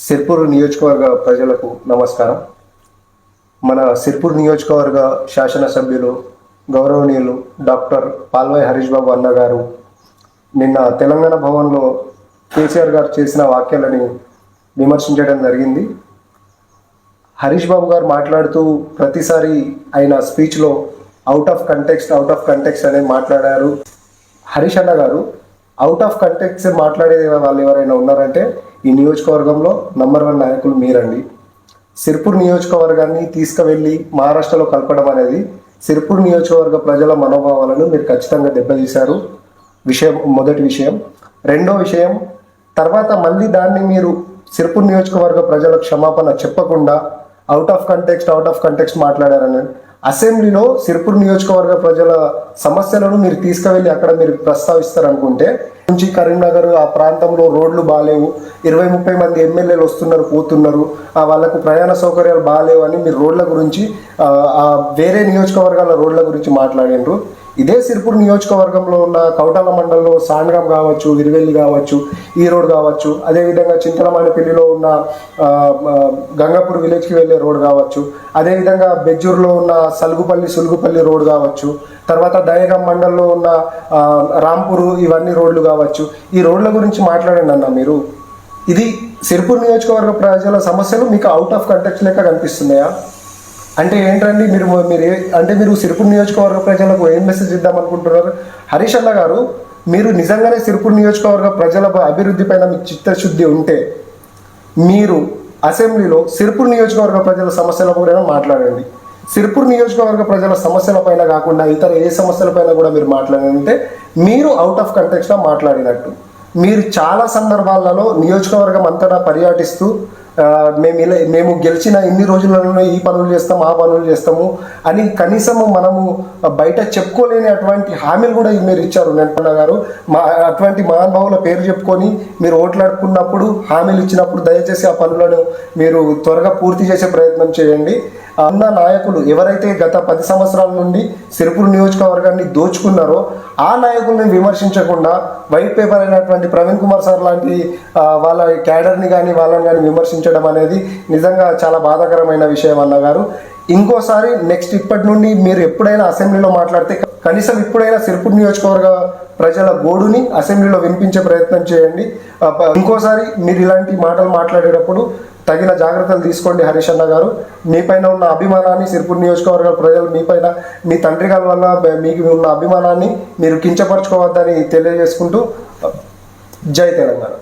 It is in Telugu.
సిర్పూర్ నియోజకవర్గ ప్రజలకు నమస్కారం. మన సిర్పూర్ నియోజకవర్గ శాసనసభ్యులు గౌరవనీయులు డాక్టర్ పాల్వాయి హరీష్ బాబు అన్న గారు నిన్న తెలంగాణ భవన్లో కేసీఆర్ గారు చేసిన వాక్యాలని విమర్శించడం జరిగింది. హరీష్ బాబు గారు మాట్లాడుతూ ప్రతిసారి ఆయన స్పీచ్లో అవుట్ ఆఫ్ కంటెక్స్ట్ అనేది మాట్లాడారు. హరీష్ అన్న గారు అవుట్ ఆఫ్ కంటెక్స్ట్ మాట్లాడే వాళ్ళు ఎవరైనా ఉన్నారంటే ఈ నియోజకవర్గంలో నంబర్ 1 నాయకులు మీరండి. సిర్పూర్ నియోజకవర్గాన్ని తీసుకువెళ్ళి మహారాష్ట్రలో కలపడం అనేది సిర్పూర్ నియోజకవర్గ ప్రజల మనోభావాలను మీరు ఖచ్చితంగా దెబ్బతీశారు. మొదటి విషయం. రెండో విషయం, తర్వాత మళ్ళీ దాన్ని మీరు సిర్పూర్ నియోజకవర్గ ప్రజలకు క్షమాపణ చెప్పకుండా అవుట్ ఆఫ్ కంటెక్స్ట్ మాట్లాడారని అసెంబ్లీలో సిర్పూర్ నియోజకవర్గ ప్రజల సమస్యలను మీరు తీసుకువెళ్ళి అక్కడ మీరు ప్రస్తావిస్తారనుకుంటే నుంచి కరీంనగర్ ఆ ప్రాంతంలో రోడ్లు బాగాలేవు, 20-30 మంది ఎమ్మెల్యేలు వస్తున్నారు పోతున్నారు, వాళ్ళకు ప్రయాణ సౌకర్యాలు బాగాలేవు అని మీరు రోడ్ల గురించి వేరే నియోజకవర్గాల రోడ్ల గురించి మాట్లాడినారు. ఇదే సిర్పూర్ నియోజకవర్గంలో ఉన్న కౌటాల మండలంలో సాండ్గాం కావచ్చు, విరివెల్లి కావచ్చు, ఈ రోడ్ కావచ్చు, అదేవిధంగా చింతలమానిపల్లిలో ఉన్న గంగాపూర్ విలేజ్కి వెళ్ళే రోడ్ కావచ్చు, అదేవిధంగా బెజ్జూర్లో ఉన్న సులుగుపల్లి రోడ్ కావచ్చు, తర్వాత దయగం మండలంలో ఉన్న రాంపూర్ ఇవన్నీ రోడ్లు కావచ్చు. ఈ రోడ్ల గురించి మాట్లాడండి అన్న మీరు. ఇది సిర్పూర్ నియోజకవర్గ ప్రజల సమస్యలు మీకు అవుట్ ఆఫ్ కంటెక్స్ట్ లెక్క కనిపిస్తున్నాయా? అంటే ఏంటండి మీరు సిర్పూర్ నియోజకవర్గ ప్రజలకు ఏం మెసేజ్ ఇద్దామనుకుంటున్నారు? హరీష్ అన్న గారు, మీరు నిజంగానే సిర్పూర్ నియోజకవర్గ ప్రజల అభివృద్ధి పైన మీకు చిత్తశుద్ధి ఉంటే మీరు అసెంబ్లీలో సిర్పూర్ నియోజకవర్గ ప్రజల సమస్యల కూడా మాట్లాడండి. సిర్పూర్ నియోజకవర్గ ప్రజల సమస్యల పైన కాకుండా ఇతర ఏ సమస్యల పైన కూడా మీరు మాట్లాడాలంటే మీరు అవుట్ ఆఫ్ కంటెక్స్ట్గా మాట్లాడినట్టు. మీరు చాలా సందర్భాలలో నియోజకవర్గం అంతటా పర్యటిస్తూ మేము గెలిచిన ఇన్ని రోజులలో ఈ పనులు చేస్తాము, ఆ పనులు చేస్తాము అని కనీసము మనము బయట చెప్పుకోలేని అటువంటి హామీలు కూడా మీరు ఇచ్చారు. నెంపన్న గారు, అటువంటి మహానుభావుల పేరు చెప్పుకొని మీరు ఓట్లాడుకున్నప్పుడు హామీలు ఇచ్చినప్పుడు దయచేసి ఆ పనులను మీరు త్వరగా పూర్తి చేసే ప్రయత్నం చేయండి. ఉన్న నాయకులు ఎవరైతే గత 10 సంవత్సరాల నుండి సిర్పూర్ నియోజకవర్గాన్ని దోచుకున్నారో ఆ నాయకుల్ని విమర్శించకుండా వైట్ పేపర్ అయినటువంటి ప్రవీణ్ కుమార్ సార్ లాంటి వాళ్ళ క్యాడర్ని కానీ వాళ్ళని కానీ విమర్శించడం అనేది నిజంగా చాలా బాధాకరమైన విషయం అన్నగారు. ఇంకోసారి నెక్స్ట్ ఇప్పటి నుండి మీరు ఎప్పుడైనా అసెంబ్లీలో మాట్లాడితే కనీసం ఇప్పుడైనా సిర్పూర్ నియోజకవర్గ ప్రజల గోడుని అసెంబ్లీలో వినిపించే ప్రయత్నం చేయండి. ఇంకోసారి మీరు ఇలాంటి మాటలు మాట్లాడేటప్పుడు తగిన జాగ్రత్తలు తీసుకోండి హరీష్ అన్న గారు. మీపైన ఉన్న అభిమానాన్ని సిర్పూర్ నియోజకవర్గ ప్రజలు మీపైన మీ తండ్రి గారి వల్ల మీకు ఉన్న అభిమానాన్ని మీరు కించపరచుకోవద్దని తెలియజేసుకుంటూ జై తెలంగాణ.